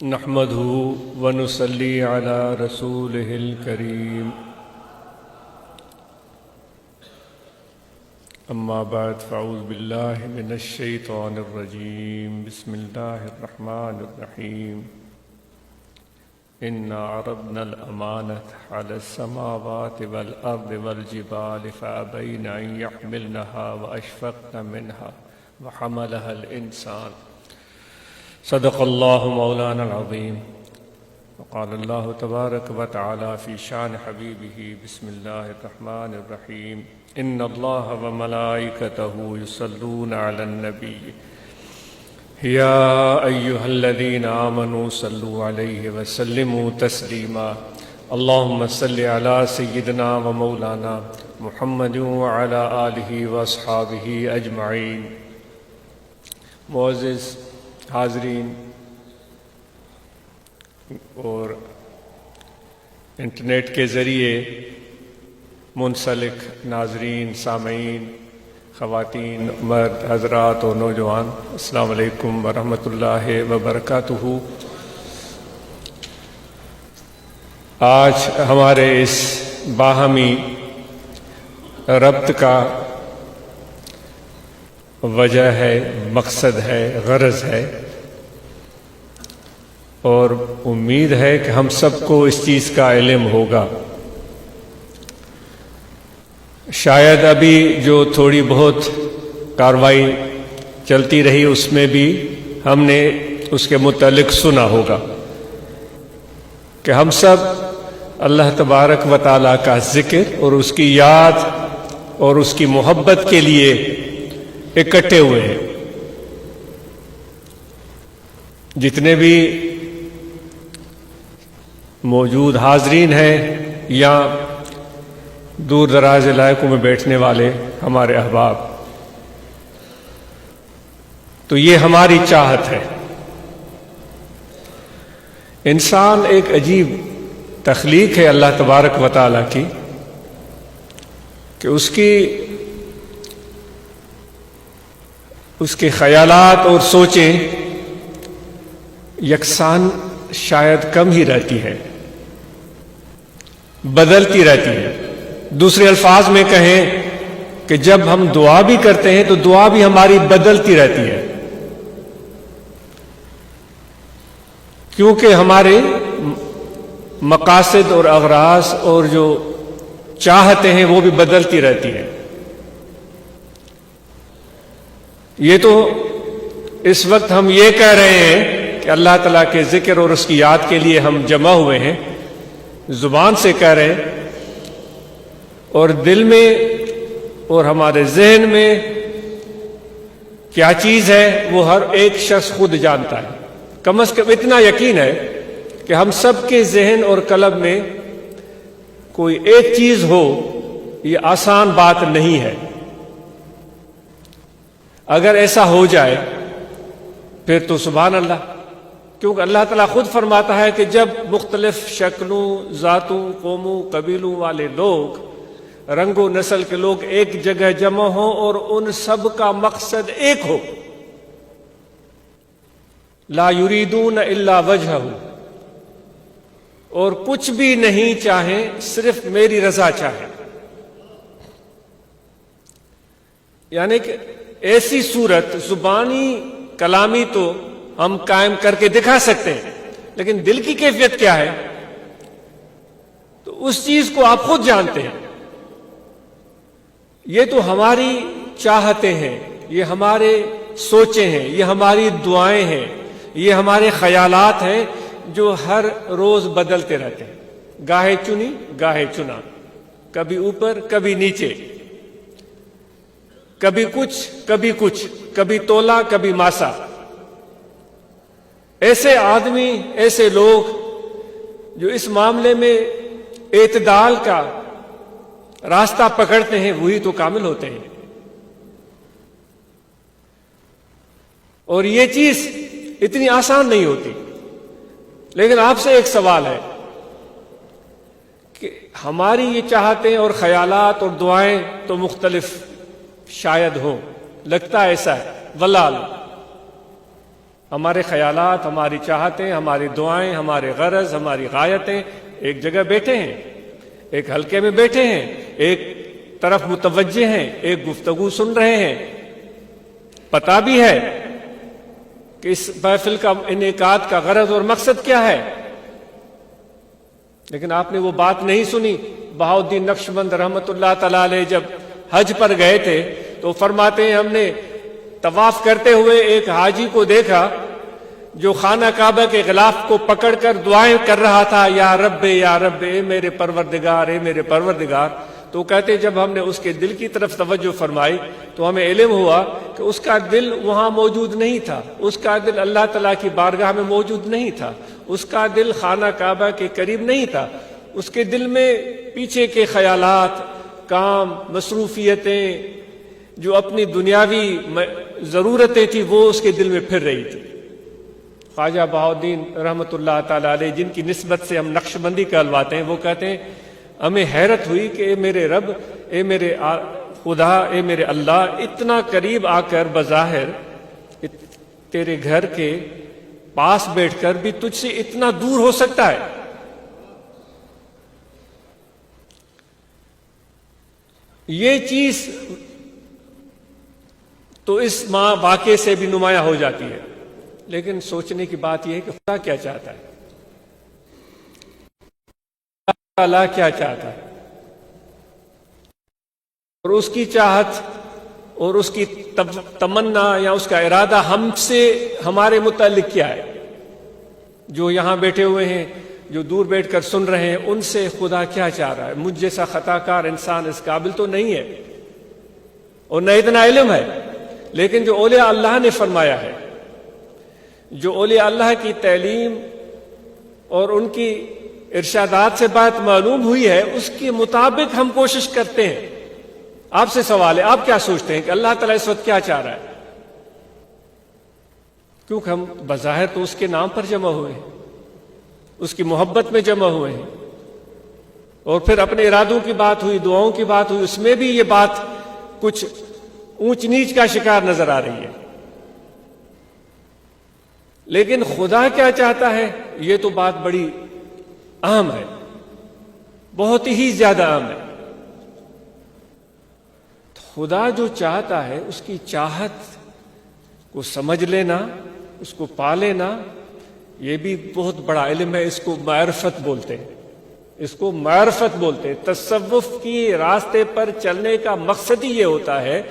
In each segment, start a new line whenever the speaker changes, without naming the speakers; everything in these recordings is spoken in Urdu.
نحمده ونصلي على رسوله الكريم أما بعد فأعوذ بالله من الشيطان الرجيم بسم الله الرحمن الرحيم إنا عرضنا الأمانة على السماوات والأرض والجبال فأبين أن يحملنها وأشفقن منها وحملها الإنسان صدق الله مولانا العظيم وقال الله تبارك وتعالى في شان حبيبه بسم الله الرحمن الرحيم إن الله وملائكته يصلون على النبي يا أيها الذين آمنوا صلوا عليه وسلموا تسليما اللهم صل على سيدنا ومولانا محمد وعلى آله وأصحابه أجمعين. معزز حاضرین اور انٹرنیٹ کے ذریعے منسلک ناظرین، سامعین، خواتین، مرد، حضرات اور نوجوان، السلام علیکم ورحمۃ اللہ وبرکاتہ. آج ہمارے اس باہمی ربط کا وجہ ہے، مقصد ہے، غرض ہے، اور امید ہے کہ ہم سب کو اس چیز کا علم ہوگا. شاید ابھی جو تھوڑی بہت کارروائی چلتی رہی اس میں بھی ہم نے اس کے متعلق سنا ہوگا کہ ہم سب اللہ تبارک و تعالیٰ کا ذکر اور اس کی یاد اور اس کی محبت کے لیے اکٹھے ہوئے ہیں. جتنے بھی موجود حاضرین ہیں یا دور دراز علاقوں میں بیٹھنے والے ہمارے احباب، تو یہ ہماری چاہت ہے. انسان ایک عجیب تخلیق ہے اللہ تبارک و تعالیٰ کی کہ اس کے خیالات اور سوچیں یکساں شاید کم ہی رہتی ہے، بدلتی رہتی ہے. دوسرے الفاظ میں کہیں کہ جب ہم دعا بھی کرتے ہیں تو دعا بھی ہماری بدلتی رہتی ہے، کیونکہ ہمارے مقاصد اور اغراض اور جو چاہتے ہیں وہ بھی بدلتی رہتی ہیں. یہ تو اس وقت ہم یہ کہہ رہے ہیں کہ اللہ تعالیٰ کے ذکر اور اس کی یاد کے لیے ہم جمع ہوئے ہیں، زبان سے کہہ رہے ہیں، اور دل میں اور ہمارے ذہن میں کیا چیز ہے وہ ہر ایک شخص خود جانتا ہے. کم از کم اتنا یقین ہے کہ ہم سب کے ذہن اور قلب میں کوئی ایک چیز ہو، یہ آسان بات نہیں ہے. اگر ایسا ہو جائے پھر تو سبحان اللہ، کیونکہ اللہ تعالیٰ خود فرماتا ہے کہ جب مختلف شکلوں، ذاتوں، قوموں، قبیلوں والے لوگ، رنگ و نسل کے لوگ ایک جگہ جمع ہوں اور ان سب کا مقصد ایک ہو، لا یریدون الا وجہہ، اور کچھ بھی نہیں چاہیں، صرف میری رضا چاہیں، یعنی کہ ایسی صورت زبانی کلامی تو ہم قائم کر کے دکھا سکتے ہیں، لیکن دل کی کیفیت کیا ہے تو اس چیز کو آپ خود جانتے ہیں. یہ تو ہماری چاہتے ہیں، یہ ہمارے سوچیں ہیں، یہ ہماری دعائیں ہیں، یہ ہمارے خیالات ہیں جو ہر روز بدلتے رہتے ہیں. گاہے چنی گاہے چنا، کبھی اوپر کبھی نیچے، کبھی کچھ، کبھی تولا کبھی ماسا. ایسے آدمی، ایسے لوگ جو اس معاملے میں اعتدال کا راستہ پکڑتے ہیں وہی تو کامل ہوتے ہیں. اور یہ چیز اتنی آسان نہیں ہوتی. لیکن آپ سے ایک سوال ہے کہ ہماری یہ چاہتیں اور خیالات اور دعائیں تو مختلف شاید ہوں، لگتا ہے ایسا ہے، واللہ ہمارے خیالات، ہماری چاہتیں، ہماری دعائیں، ہمارے غرض، ہماری غایتیں ایک جگہ بیٹھے ہیں، ایک حلقے میں بیٹھے ہیں، ایک طرف متوجہ ہیں، ایک گفتگو سن رہے ہیں، پتہ بھی ہے کہ اس محفل کا انعقاد کا غرض اور مقصد کیا ہے، لیکن آپ نے وہ بات نہیں سنی۔ بہاؤالدین نقشبند رحمۃ اللہ تعالی علیہ جب حج پر گئے تھے تو فرماتے ہیں ہم نے طواف کرتے ہوئے ایک حاجی کو دیکھا جو خانہ کعبہ کے غلاف کو پکڑ کر دعائیں کر رہا تھا، یا رب یا رب، اے میرے پروردگار، اے میرے پروردگار۔ تو کہتے جب ہم نے اس کے دل کی طرف توجہ فرمائی تو ہمیں علم ہوا کہ اس کا دل وہاں موجود نہیں تھا، اس کا دل اللہ تعالیٰ کی بارگاہ میں موجود نہیں تھا، اس کا دل خانہ کعبہ کے قریب نہیں تھا، اس کے دل میں پیچھے کے خیالات، کام، مصروفیتیں، جو اپنی دنیاوی ضرورتیں تھیں وہ اس کے دل میں پھر رہی تھی۔ خواجہ بہاؤالدین رحمۃ اللہ تعالی علیہ، جن کی نسبت سے ہم نقشبندی کہلواتے ہیں، وہ کہتے ہیں ہمیں حیرت ہوئی کہ اے میرے رب، اے میرے خدا، اے میرے اللہ، اتنا قریب آ کر بظاہر تیرے گھر کے پاس بیٹھ کر بھی تجھ سے اتنا دور ہو سکتا ہے۔ یہ چیز تو اس واقعے سے بھی نمایاں ہو جاتی ہے، لیکن سوچنے کی بات یہ ہے کہ خدا کیا چاہتا ہے، اللہ کیا چاہتا ہے، اور اس کی چاہت اور اس کی تمنا یا اس کا ارادہ ہم سے، ہمارے متعلق کیا ہے۔ جو یہاں بیٹھے ہوئے ہیں، جو دور بیٹھ کر سن رہے ہیں، ان سے خدا کیا چاہ رہا ہے۔ مجھ جیسا خطا کار انسان اس قابل تو نہیں ہے اور نہ اتنا علم ہے، لیکن جو اولیاء اللہ نے فرمایا ہے، جو اولیاء اللہ کی تعلیم اور ان کی ارشادات سے بات معلوم ہوئی ہے، اس کے مطابق ہم کوشش کرتے ہیں۔ آپ سے سوال ہے، آپ کیا سوچتے ہیں کہ اللہ تعالیٰ اس وقت کیا چاہ رہا ہے؟ کیونکہ ہم بظاہر تو اس کے نام پر جمع ہوئے ہیں، اس کی محبت میں جمع ہوئے ہیں، اور پھر اپنے ارادوں کی بات ہوئی، دعاؤں کی بات ہوئی، اس میں بھی یہ بات کچھ اونچ نیچ کا شکار نظر آ رہی ہے۔ لیکن خدا کیا چاہتا ہے، یہ تو بات بڑی اہم ہے، بہت ہی زیادہ اہم ہے۔ خدا جو چاہتا ہے اس کی چاہت کو سمجھ لینا، اس کو پا لینا، یہ بھی بہت بڑا علم ہے۔ اس کو معرفت بولتے ہیں، اس کو معرفت بولتے ہیں۔ تصوف کی راستے پر چلنے کا مقصد ہی یہ ہوتا ہے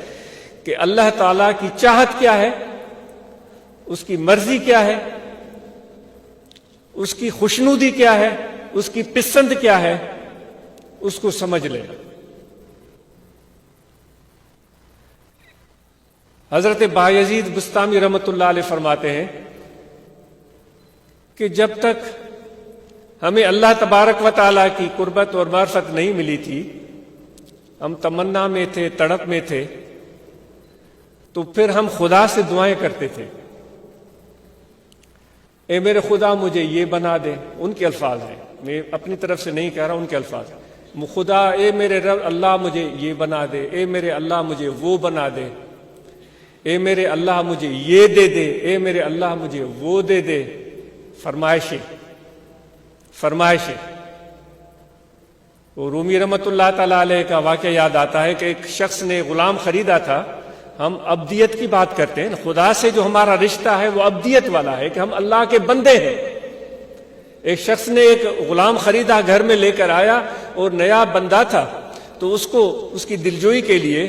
کہ اللہ تعالیٰ کی چاہت کیا ہے، اس کی مرضی کیا ہے، اس کی خوشنودی کیا ہے، اس کی پسند کیا ہے، اس کو سمجھ لینا۔ حضرت بایزید بستامی رحمۃ اللہ علیہ فرماتے ہیں کہ جب تک ہمیں اللہ تبارک و تعالیٰ کی قربت اور معرفت نہیں ملی تھی، ہم تمنا میں تھے، تڑپ میں تھے، تو پھر ہم خدا سے دعائیں کرتے تھے، اے میرے خدا مجھے یہ بنا دے۔ ان کے الفاظ ہیں، میں اپنی طرف سے نہیں کہہ رہا، ان کے الفاظ ہیں۔ خدا، اے میرے رب اللہ مجھے یہ بنا دے، اے میرے اللہ مجھے وہ بنا دے، اے میرے اللہ مجھے یہ دے دے، اے میرے اللہ مجھے وہ دے دے۔ فرمائشیں۔ وہ رومی رحمۃ اللہ تعالیٰ علیہ کا واقعہ یاد آتا ہے کہ ایک شخص نے غلام خریدا تھا۔ ہم ابدیت کی بات کرتے ہیں، خدا سے جو ہمارا رشتہ ہے وہ ابدیت والا ہے کہ ہم اللہ کے بندے ہیں۔ ایک شخص نے ایک غلام خریدا، گھر میں لے کر آیا، اور نیا بندہ تھا تو اس کو اس کی دلجوئی کے لیے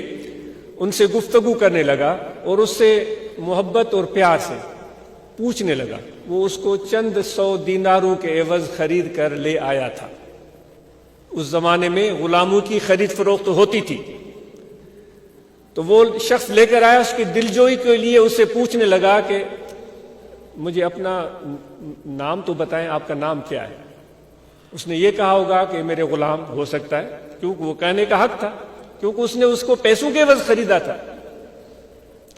ان سے گفتگو کرنے لگا اور اس سے محبت اور پیار سے پوچھنے لگا۔ وہ اس کو چند 100 دیناروں کے عوض خرید کر لے آیا تھا۔ اس زمانے میں غلاموں کی خرید فروخت ہوتی تھی، تو وہ شخص لے کر آیا، اس کی دلجوئی کے لیے اسے پوچھنے لگا کہ مجھے اپنا نام تو بتائیں، آپ کا نام کیا ہے؟ اس نے یہ کہا ہوگا کہ میرے غلام، ہو سکتا ہے، کیونکہ وہ کہنے کا حق تھا، کیونکہ اس نے اس کو پیسوں کے عوض خریدا تھا،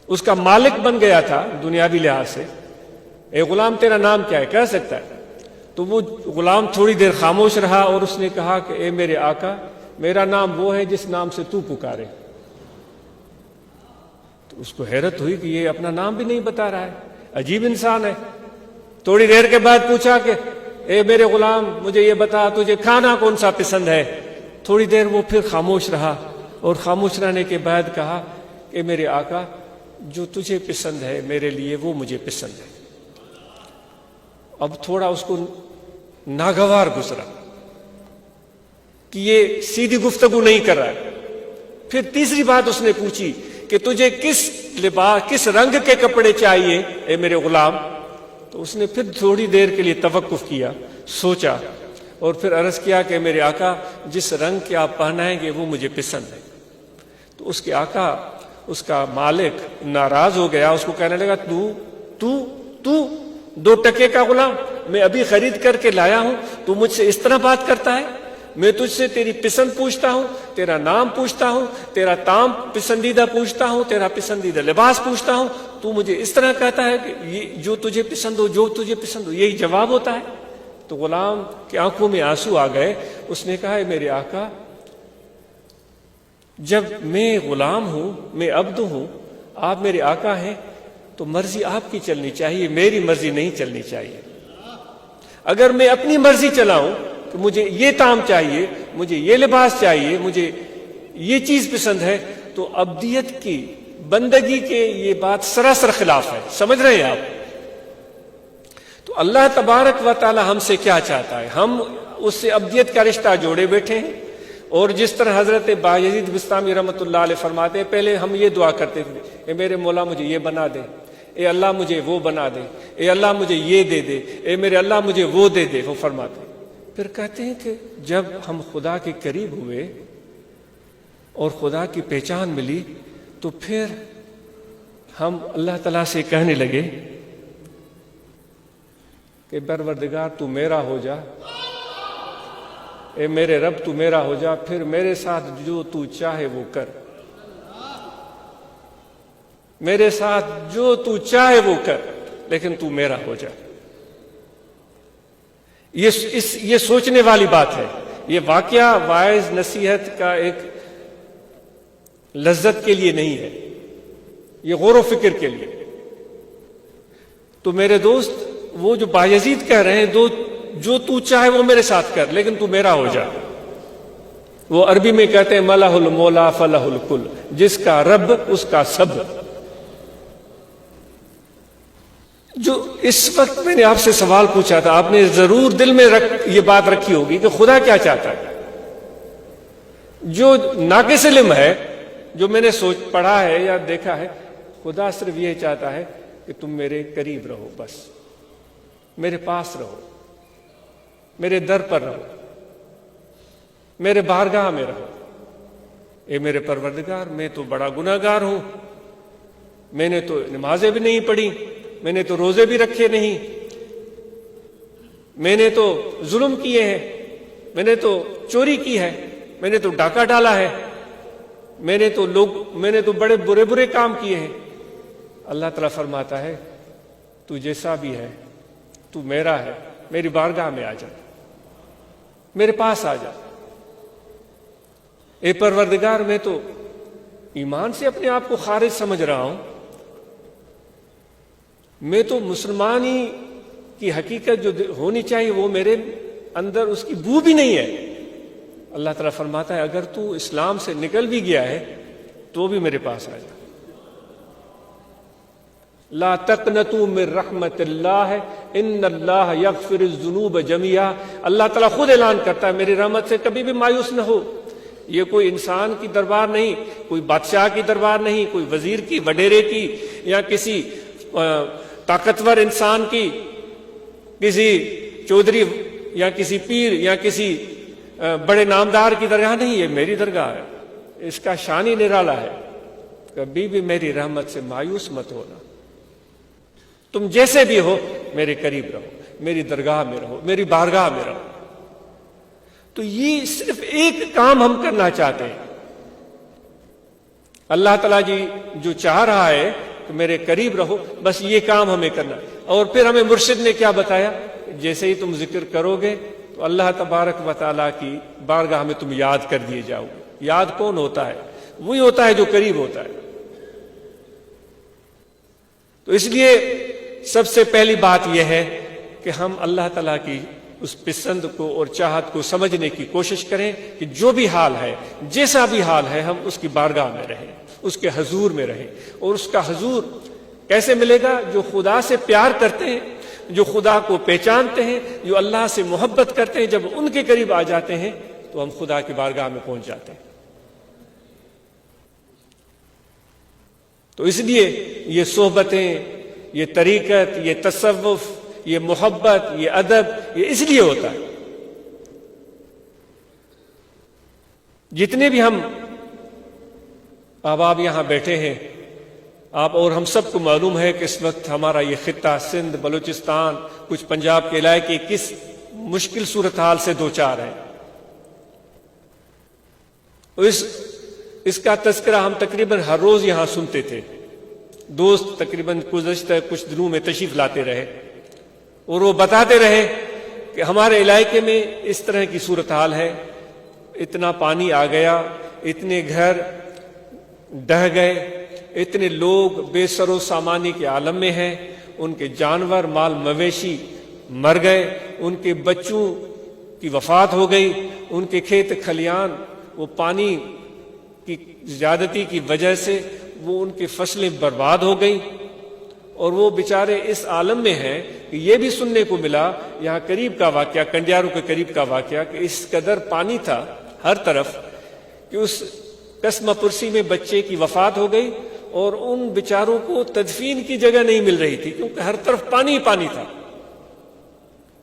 اس کا مالک بن گیا تھا دنیاوی لحاظ سے۔ اے غلام تیرا نام کیا ہے؟ کہہ سکتا ہے۔ تو وہ غلام تھوڑی دیر خاموش رہا اور اس نے کہا کہ اے میرے آقا، میرا نام وہ ہے جس نام سے تو پکارے۔ تو اس کو حیرت ہوئی کہ یہ اپنا نام بھی نہیں بتا رہا ہے۔ عجیب انسان ہے. تھوڑی دیر کے بعد پوچھا کہ اے میرے غلام مجھے یہ بتا تجھے کھانا کون سا پسند ہے. تھوڑی دیر وہ پھر خاموش رہا اور خاموش رہنے کے بعد کہا کہ میرے آقا جو تجھے پسند ہے میرے لیے وہ مجھے پسند ہے. اب تھوڑا اس کو ناگوار گزرا کہ یہ سیدھی گفتگو نہیں کر رہا ہے. پھر تیسری بات اس نے پوچھی کہ تجھے کس لباس کس رنگ کے کپڑے چاہیے اے میرے غلام. تو اس نے پھر تھوڑی دیر کے لیے توقف کیا, سوچا اور پھر عرض کیا کہ میرے آقا جس رنگ کے آپ پہنائیں گے وہ مجھے پسند ہے. تو اس کے آقا اس کا مالک ناراض ہو گیا, اس کو کہنے لگا تو 2 ٹکے کا غلام میں ابھی خرید کر کے لایا ہوں, تو مجھ سے اس طرح بات کرتا ہے. میں تجھ سے تیری پسند پوچھتا ہوں, تیرا نام پوچھتا ہوں, تیرا طعام پسندیدہ پوچھتا ہوں, تیرا پسندیدہ لباس پوچھتا ہوں, تو مجھے اس طرح کہتا ہے کہ یہ جو تجھے پسند ہو جو تجھے پسند ہو, یہی جواب ہوتا ہے. تو غلام کی آنکھوں میں آنسو آ گئے. اس نے کہا میرے آقا جب میں غلام ہوں, میں عبد ہوں, آپ میرے آقا ہیں, تو مرضی آپ کی چلنی چاہیے, میری مرضی نہیں چلنی چاہیے. اگر میں اپنی مرضی چلاؤں کہ مجھے یہ طعام چاہیے, مجھے یہ لباس چاہیے, مجھے یہ چیز پسند ہے, تو عبدیت کی بندگی کے یہ بات سراسر خلاف ہے. سمجھ رہے ہیں آپ؟ تو اللہ تبارک و تعالی ہم سے کیا چاہتا ہے؟ ہم اس سے عبدیت کا رشتہ جوڑے بیٹھے ہیں. اور جس طرح حضرت بایزید بستامی رحمۃ اللہ علیہ فرماتے ہیں, پہلے ہم یہ دعا کرتے تھے اے میرے مولا مجھے یہ بنا دے, اے اللہ مجھے وہ بنا دے, اے اللہ مجھے یہ دے دے, اے میرے اللہ مجھے وہ دے دے. وہ فرماتے پھر کہتے ہیں کہ جب ہم خدا کے قریب ہوئے اور خدا کی پہچان ملی, تو پھر ہم اللہ تعالیٰ سے کہنے لگے کہ پروردگار تو میرا ہو جا, اے میرے رب تو میرا ہو جا, پھر میرے ساتھ جو تو چاہے وہ کر, میرے ساتھ جو تو چاہے وہ کر, لیکن تو میرا ہو جا. یہ سوچنے والی بات ہے. یہ واقعہ واعظ نصیحت کا ایک لذت کے لیے نہیں ہے, یہ غور و فکر کے لیے. تو میرے دوست وہ جو بایزید کہہ رہے ہیں جو تو چاہے وہ میرے ساتھ کر, لیکن تو میرا ہو جا. وہ عربی میں کہتے ہیں ملہ المولا فلہ الکل, جس کا رب اس کا سب. جو اس وقت میں نے آپ سے سوال پوچھا تھا, آپ نے ضرور دل میں یہ بات رکھی ہوگی کہ خدا کیا چاہتا ہے. جو ناقص علم ہے, جو میں نے پڑھا ہے یا دیکھا ہے, خدا صرف یہ چاہتا ہے کہ تم میرے قریب رہو, بس میرے پاس رہو, میرے در پر رہو, میرے بارگاہ میں رہو. اے میرے پروردگار میں تو بڑا گناہگار ہوں, میں نے تو نمازیں بھی نہیں پڑھی, میں نے تو روزے بھی رکھے نہیں, میں نے تو ظلم کیے ہیں, میں نے تو چوری کی ہے, میں نے تو ڈاکہ ڈالا ہے, میں نے تو بڑے برے کام کیے ہیں. اللہ تعالیٰ فرماتا ہے تو جیسا بھی ہے تو میرا ہے, میری بارگاہ میں آ جا, میرے پاس آ جا. اے پروردگار میں تو ایمان سے اپنے آپ کو خارج سمجھ رہا ہوں, میں تو مسلمانی کی حقیقت جو ہونی چاہیے وہ میرے اندر اس کی بو بھی نہیں ہے. اللہ تعالیٰ فرماتا ہے اگر تو اسلام سے نکل بھی گیا ہے تو بھی میرے پاس آ جا. لا تقنطوا من رحمت اللہ ان اللہ یغفر الذنوب جميعا. اللہ تعالیٰ خود اعلان کرتا ہے میری رحمت سے کبھی بھی مایوس نہ ہو. یہ کوئی انسان کی دربار نہیں, کوئی بادشاہ کی دربار نہیں, کوئی وزیر کی, وڈیرے کی, یا کسی طاقتور انسان کی, کسی چودھری یا کسی پیر یا کسی بڑے نامدار کی درگاہ نہیں. یہ میری درگاہ ہے, اس کا شان ہی نرالا ہے. کبھی بھی میری رحمت سے مایوس مت ہونا. تم جیسے بھی ہو میرے قریب رہو, میری درگاہ میں رہو, میری بارگاہ میں رہو. تو یہ صرف ایک کام ہم کرنا چاہتے ہیں. اللہ تعالیٰ جی جو چاہ رہا ہے کہ میرے قریب رہو, بس یہ کام ہمیں کرنا. اور پھر ہمیں مرشد نے کیا بتایا, جیسے ہی تم ذکر کرو گے تو اللہ تبارک و تعالیٰ کی بارگاہ میں تم یاد کر دیے جاؤ گے. یاد کون ہوتا ہے؟ وہی ہوتا ہے جو قریب ہوتا ہے. تو اس لیے سب سے پہلی بات یہ ہے کہ ہم اللہ تعالیٰ کی اس پسند کو اور چاہت کو سمجھنے کی کوشش کریں کہ جو بھی حال ہے، جیسا بھی حال ہے، ہم اس کی بارگاہ میں رہیں، اس کے حضور میں رہیں۔ اور اس کا حضور کیسے ملے گا؟ جو خدا سے پیار کرتے ہیں، جو خدا کو پہچانتے ہیں، جو اللہ سے محبت کرتے ہیں، جب ان کے قریب آ جاتے ہیں تو ہم خدا کی بارگاہ میں پہنچ جاتے ہیں۔ تو اس لیے یہ صحبتیں، یہ طریقت، یہ تصوف، یہ محبت، یہ ادب، یہ اس لیے ہوتا ہے۔ جتنے بھی ہم احباب یہاں بیٹھے ہیں، آپ اور ہم سب کو معلوم ہے کہ اس وقت ہمارا یہ خطہ سندھ، بلوچستان، کچھ پنجاب کے علاقے کس مشکل صورتحال سے دوچار ہیں۔ اس کا تذکرہ ہم تقریباً ہر روز یہاں سنتے تھے۔ دوست تقریباً گزشتہ کچھ دنوں میں تشریف لاتے رہے اور وہ بتاتے رہے کہ ہمارے علاقے میں اس طرح کی صورتحال ہے، اتنا پانی آ گیا، اتنے گھر ڈہ گئے، اتنے لوگ بے سر و سامانی کے عالم میں ہیں، ان کے جانور مال مویشی مر گئے، ان کے بچوں کی وفات ہو گئی، ان کے کھیت کھلیان وہ پانی کی زیادتی کی وجہ سے وہ ان کی فصلیں برباد ہو گئی، اور وہ بیچارے اس عالم میں ہیں کہ یہ بھی سننے کو ملا یہاں قریب کا واقعہ، کنڈیارو کے قریب کا واقعہ، کہ اس قدر پانی تھا ہر طرف کہ اس قسمہ پرسی میں بچے کی وفات ہو گئی، اور ان بیچاروں کو تدفین کی جگہ نہیں مل رہی تھی کیونکہ ہر طرف پانی ہی پانی تھا۔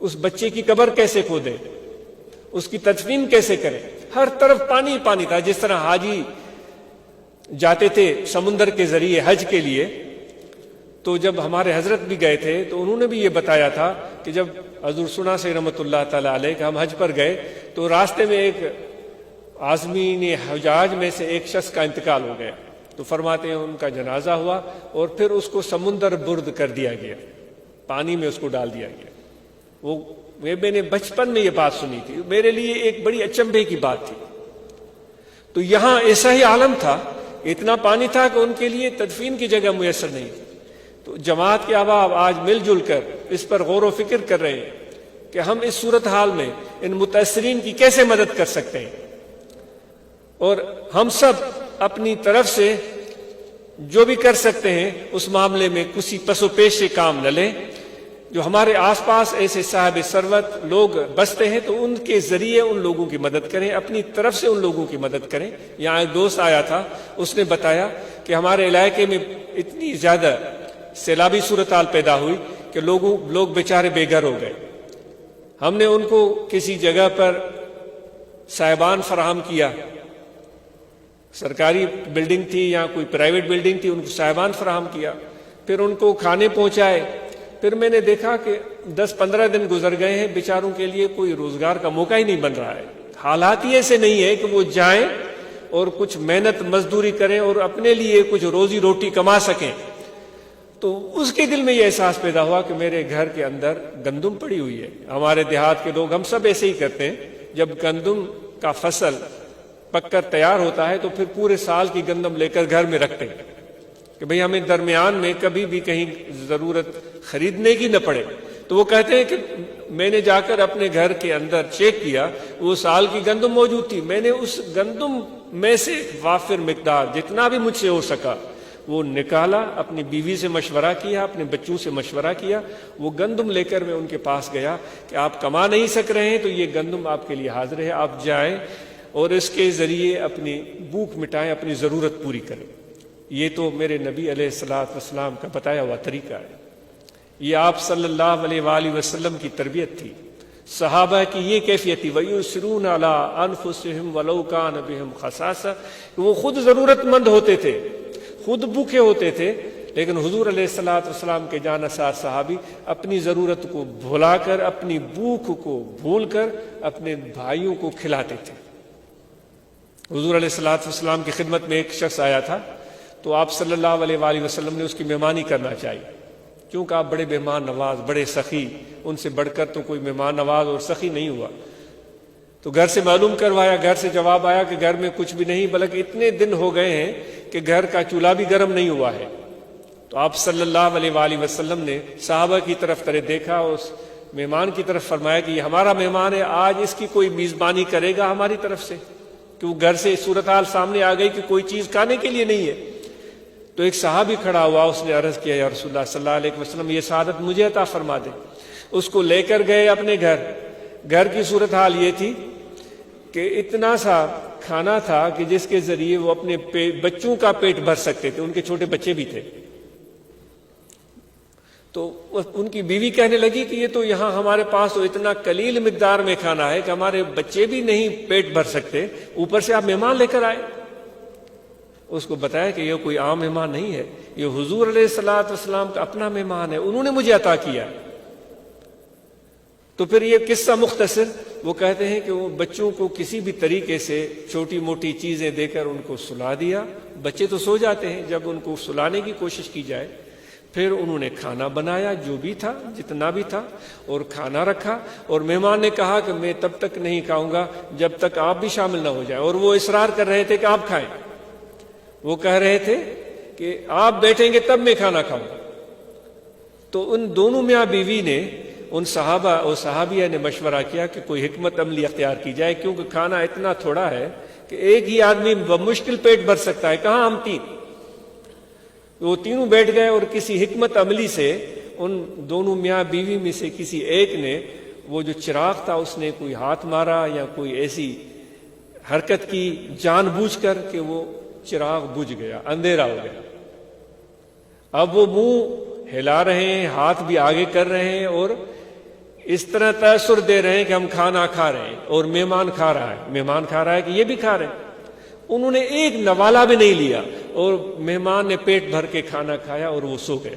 اس بچے کی قبر کیسے کھودے، اس کی تدفین کیسے کرے؟ ہر طرف پانی ہی پانی تھا۔ جس طرح حاجی جاتے تھے سمندر کے ذریعے حج کے لیے، تو جب ہمارے حضرت بھی گئے تھے تو انہوں نے بھی یہ بتایا تھا کہ جب حضور سنا سے رحمۃ اللہ تعالیٰ علیہ کہ ہم حج پر گئے تو راستے میں ایک عازمین حجاج میں سے ایک شخص کا انتقال ہو گیا، تو فرماتے ہیں ان کا جنازہ ہوا اور پھر اس کو سمندر برد کر دیا گیا، پانی میں اس کو ڈال دیا گیا۔ وہ میں نے بچپن میں یہ بات سنی تھی، میرے لیے ایک بڑی اچنبھے کی بات تھی۔ تو یہاں ایسا ہی عالم تھا، اتنا پانی تھا کہ ان کے لیے تدفین کی جگہ میسر نہیں تھی۔ تو جماعت کے احباب آج مل جل کر اس پر غور و فکر کر رہے ہیں کہ ہم اس صورتحال میں ان متاثرین کی کیسے مدد کر سکتے ہیں، اور ہم سب اپنی طرف سے جو بھی کر سکتے ہیں اس معاملے میں کسی پس و پیش سے کام نہ لیں۔ جو ہمارے آس پاس ایسے صاحب ثروت لوگ بستے ہیں تو ان کے ذریعے ان لوگوں کی مدد کریں، اپنی طرف سے ان لوگوں کی مدد کریں۔ یہاں ایک دوست آیا تھا، اس نے بتایا کہ ہمارے علاقے میں اتنی زیادہ سیلابی صورتحال پیدا ہوئی کہ لوگ بیچارے بے گھر ہو گئے۔ ہم نے ان کو کسی جگہ پر سائبان فراہم کیا، سرکاری بلڈنگ تھی یا کوئی پرائیویٹ بلڈنگ تھی، ان کو سائبان فراہم کیا، پھر ان کو کھانے پہنچائے۔ پھر میں نے دیکھا کہ 10-15 دن گزر گئے ہیں، بیچاروں کے لیے کوئی روزگار کا موقع ہی نہیں بن رہا ہے۔ حالات ہی ایسے نہیں ہے کہ وہ جائیں اور کچھ محنت مزدوری کریں اور اپنے لیے کچھ روزی روٹی کما سکیں۔ تو اس کے دل میں یہ احساس پیدا ہوا کہ میرے گھر کے اندر گندم پڑی ہوئی ہے۔ ہمارے دیہات کے لوگ ہم سب ایسے ہی کرتے ہیں، جب گندم کا فصل پک کر تیار ہوتا ہے تو پھر پورے سال کی گندم لے کر گھر میں رکھتے ہیں کہ بھئی ہمیں درمیان میں کبھی بھی کہیں ضرورت خریدنے کی نہ پڑے۔ تو وہ کہتے ہیں کہ میں نے جا کر اپنے گھر کے اندر چیک کیا، وہ سال کی گندم موجود تھی، میں نے اس گندم میں سے وافر مقدار جتنا بھی مجھ سے ہو سکا وہ نکالا، اپنی بیوی سے مشورہ کیا، اپنے بچوں سے مشورہ کیا، وہ گندم لے کر میں ان کے پاس گیا کہ آپ کما نہیں سک رہے ہیں تو یہ گندم آپ کے لیے حاضر ہے، آپ جائیں اور اس کے ذریعے اپنی بھوک مٹائیں، اپنی ضرورت پوری کریں۔ یہ تو میرے نبی علیہ الصلوۃ والسلام کا بتایا ہوا طریقہ ہے، یہ آپ صلی اللہ علیہ وآلہ وسلم کی تربیت تھی۔ صحابہ کی یہ کیفیت تھی، وَيُؤْثِرُونَ عَلَىٰ أَنفُسِهِمْ وَلَوْ كَانَ بِهِمْ خَصَاصَةٌ، وہ خود ضرورت مند ہوتے تھے، خود بھوکے ہوتے تھے، لیکن حضور علیہ الصلوۃ والسلام کے جانثار صحابی اپنی ضرورت کو بھلا کر، اپنی بھوک کو بھول کر اپنے بھائیوں کو کھلاتے تھے۔ حضور علیہ الصلوۃ والسلام کی خدمت میں ایک شخص آیا تھا، تو آپ صلی اللہ علیہ وآلہ وسلم نے اس کی مہمانی کرنا چاہیے، کیونکہ آپ بڑے مہمان نواز، بڑے سخی، ان سے بڑھ کر تو کوئی مہمان نواز اور سخی نہیں ہوا۔ تو گھر سے معلوم کروایا، گھر سے جواب آیا کہ گھر میں کچھ بھی نہیں، بلکہ اتنے دن ہو گئے ہیں کہ گھر کا چولہا بھی گرم نہیں ہوا ہے۔ تو آپ صلی اللہ علیہ وآلہ وسلم نے صحابہ کی طرف دیکھا، اس مہمان کی طرف فرمایا کہ یہ ہمارا مہمان ہے، آج اس کی کوئی میزبانی کرے گا ہماری طرف سے، کہ وہ گھر سے صورتحال سامنے آ گئی کہ کوئی چیز کھانے کے لیے نہیں ہے۔ تو ایک صحابی کھڑا ہوا، اس نے عرض کیا یا رسول اللہ صلی اللہ علیہ وسلم یہ سعادت مجھے عطا فرما دے۔ اس کو لے کر گئے اپنے گھر کی صورتحال یہ تھی کہ اتنا سا کھانا تھا کہ جس کے ذریعے وہ اپنے بچوں کا پیٹ بھر سکتے تھے، ان کے چھوٹے بچے بھی تھے۔ تو ان کی بیوی کہنے لگی کہ یہ تو یہاں ہمارے پاس تو اتنا قلیل مقدار میں کھانا ہے کہ ہمارے بچے بھی نہیں پیٹ بھر سکتے، اوپر سے آپ مہمان لے کر آئے۔ اس کو بتایا کہ یہ کوئی عام مہمان نہیں ہے، یہ حضور علیہ الصلوۃ والسلام کا اپنا مہمان ہے، انہوں نے مجھے عطا کیا۔ تو پھر یہ قصہ مختصر، وہ کہتے ہیں کہ وہ بچوں کو کسی بھی طریقے سے چھوٹی موٹی چیزیں دے کر ان کو سلا دیا۔ بچے تو سو جاتے ہیں جب ان کو سلانے کی کوشش کی جائے۔ پھر انہوں نے کھانا بنایا، جو بھی تھا جتنا بھی تھا، اور کھانا رکھا، اور مہمان نے کہا کہ میں تب تک نہیں کھاؤں گا جب تک آپ بھی شامل نہ ہو جائیں، اور وہ اصرار کر رہے تھے کہ آپ کھائیں۔ وہ کہہ رہے تھے کہ آپ بیٹھیں گے تب میں کھانا کھاؤں گا۔ تو ان دونوں میاں بیوی نے، ان صحابہ اور صحابیہ نے مشورہ کیا کہ کوئی حکمت عملی اختیار کی جائے، کیونکہ کھانا اتنا تھوڑا ہے کہ ایک ہی آدمی بمشکل پیٹ بھر سکتا ہے، کہاں ہم تین۔ وہ تینوں بیٹھ گئے، اور کسی حکمت عملی سے ان دونوں میاں بیوی میں سے کسی ایک نے وہ جو چراغ تھا اس نے کوئی ہاتھ مارا یا کوئی ایسی حرکت کی جان بوجھ کر کہ وہ چراغ بجھ گیا، اندھیرا ہو گیا۔ اب وہ منہ ہلا رہے ہیں، ہاتھ بھی آگے کر رہے ہیں، اور اس طرح تاثر دے رہے ہیں کہ ہم کھانا کھا رہے ہیں، اور مہمان کھا رہا ہے کہ یہ بھی کھا رہے ہیں۔ انہوں نے ایک نوالا بھی نہیں لیا، اور مہمان نے پیٹ بھر کے کھانا کھایا اور وہ سو گئے،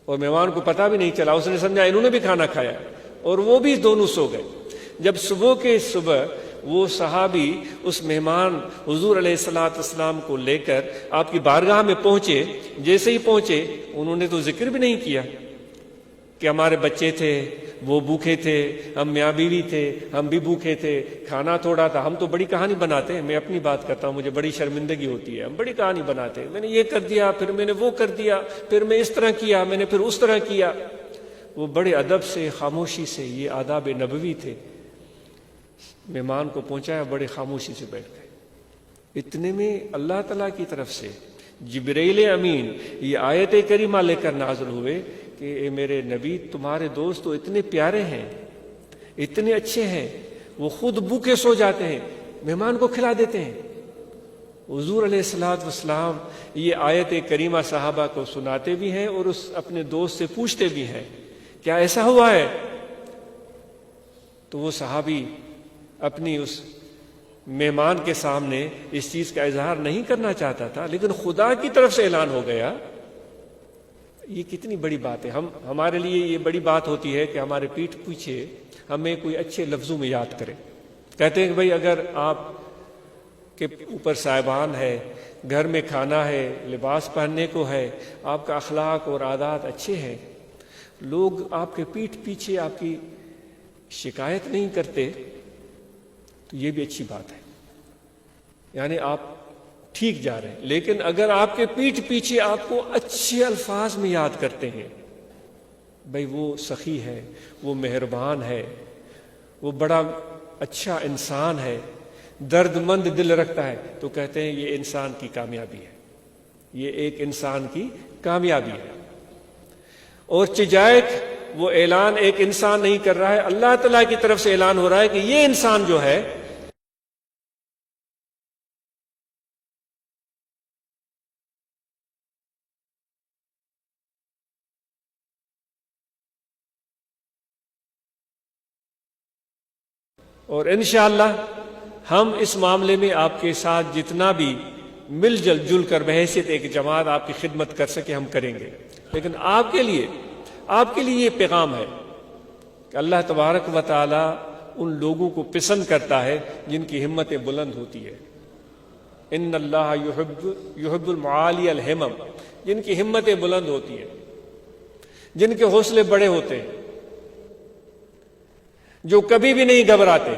اور مہمان کو پتہ بھی نہیں چلا، اس نے سمجھا انہوں نے بھی کھانا کھایا، اور وہ بھی دونوں سو گئے۔ جب صبح وہ صحابی اس مہمان حضور علیہ الصلوۃ والسلام کو لے کر آپ کی بارگاہ میں پہنچے، جیسے ہی پہنچے انہوں نے تو ذکر بھی نہیں کیا کہ ہمارے بچے تھے، وہ بھوکے تھے، ہم میاں بیوی تھے، ہم بھی بھوکے تھے، کھانا تھوڑا تھا۔ ہم تو بڑی کہانی بناتے ہیں، میں اپنی بات کرتا ہوں، مجھے بڑی شرمندگی ہوتی ہے، ہم بڑی کہانی بناتے ہیں، میں نے یہ کر دیا، پھر میں نے وہ کر دیا، پھر میں اس طرح کیا، میں نے پھر اس طرح کیا۔ وہ بڑے ادب سے، خاموشی سے، یہ آداب نبوی تھے۔ مہمان کو پہنچایا، بڑے خاموشی سے بیٹھ گئے۔ اتنے میں اللہ تعالیٰ کی طرف سے جبرائیل امین یہ آیت کریمہ لے کر نازل ہوئے کہ اے میرے نبی، تمہارے دوست تو اتنے پیارے ہیں، اتنے اچھے ہیں، وہ خود بھوکے سو جاتے ہیں، مہمان کو کھلا دیتے ہیں۔ حضور علیہ الصلوۃ والسلام یہ آیت کریمہ صحابہ کو سناتے بھی ہیں، اور اس اپنے دوست سے پوچھتے بھی ہیں کیا ایسا ہوا ہے؟ تو وہ صحابی اپنی اس مہمان کے سامنے اس چیز کا اظہار نہیں کرنا چاہتا تھا، لیکن خدا کی طرف سے اعلان ہو گیا۔ یہ کتنی بڑی بات ہے، ہمارے لیے یہ بڑی بات ہوتی ہے کہ ہمارے پیٹھ پیچھے ہمیں کوئی اچھے لفظوں میں یاد کرے۔ کہتے ہیں کہ بھائی اگر آپ کے اوپر صاحبان ہے، گھر میں کھانا ہے، لباس پہننے کو ہے، آپ کا اخلاق اور عادات اچھے ہیں، لوگ آپ کے پیٹھ پیچھے آپ کی شکایت نہیں کرتے، تو یہ بھی اچھی بات ہے، یعنی آپ ٹھیک جا رہے ہیں۔ لیکن اگر آپ کے پیٹھ پیچھے آپ کو اچھے الفاظ میں یاد کرتے ہیں، بھئی وہ سخی ہے، وہ مہربان ہے، وہ بڑا اچھا انسان ہے، درد مند دل رکھتا ہے، تو کہتے ہیں یہ انسان کی کامیابی ہے، یہ ایک انسان کی کامیابی ہے۔ اور چجائک وہ اعلان ایک انسان نہیں کر رہا ہے، اللہ تعالیٰ کی طرف سے اعلان ہو رہا ہے کہ یہ انسان جو ہے اور انشاءاللہ ہم اس معاملے میں آپ کے ساتھ جتنا بھی مل جل کر بحیثیت ایک جماعت آپ کی خدمت کر سکے ہم کریں گے۔ لیکن آپ کے لیے یہ پیغام ہے کہ اللہ تبارک و تعالی ان لوگوں کو پسند کرتا ہے جن کی ہمتیں بلند ہوتی ہے۔ ان اللہ یحب المعالی الہمم، جن کی ہمتیں بلند ہوتی ہیں، جن کے حوصلے بڑے ہوتے ہیں، جو کبھی بھی نہیں گھبراتے،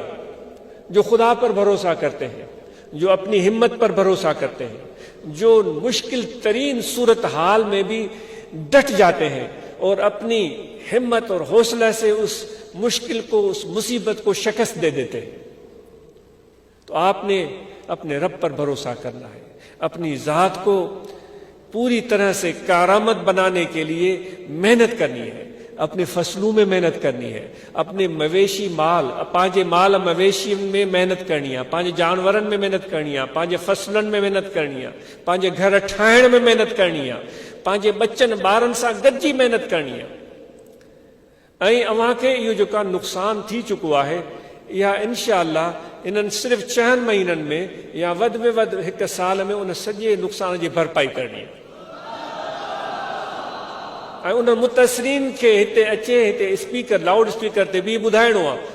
جو خدا پر بھروسہ کرتے ہیں، جو اپنی ہمت پر بھروسہ کرتے ہیں، جو مشکل ترین صورتحال میں بھی ڈٹ جاتے ہیں اور اپنی ہمت اور حوصلہ سے اس مشکل کو، اس مصیبت کو شکست دے دیتے ہیں۔ تو آپ نے اپنے رب پر بھروسہ کرنا ہے، اپنی ذات کو پوری طرح سے کارآمد بنانے کے لیے محنت کرنی ہے، اپنے فصلوں میں محنت کرنی ہے، اپنے مویشی مال پانچے مال مویشی میں محنت کرنی ہے، پانچے جانورن میں محنت کرنی ہے، پانچے فصلن میں محنت کرنی ہے، پانچے گھر ٹھائن میں محنت کرنی ہے، پانچے بچن بارن سا گجی محنت کرنی ہے۔ اوہاں کے یہ جو کا نقصان تھی چکوا ہے، یا انشاءاللہ انہن صرف 4 مہینن میں یا ود میں ود 1 سال میں ان سجے نقصان کی بھرپائی کرنی ہے۔ ان متاثرین کے ہتے اچے ہتے اسپیکر لاؤڈ اسپیکر تے بھی ٻدھائڻو ہے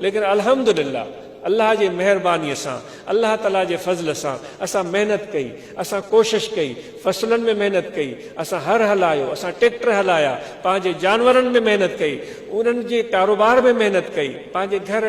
لیکن الحمدللہ اللہ جے مہربانی سان، اللہ تعالیٰ جے فضل سان اساں محنت کئی، اساں کوشش کئی، فصلن میں محنت کئی، اساں ہر ہلایو، اساں ٹریکٹر ہلایا، پانچے جانورن میں محنت کئی، انہن جے کاروبار میں محنت کئی، پانچے گھر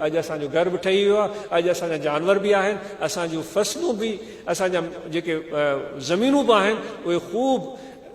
اج اساں جو گھر بھی ٹھئی ویو ہے، اج اساں جا جانور بھی آہن، اساں جو فصلوں بھی، اساں جا جے زمینوں بھی آہن، وہ خوب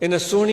ان سونی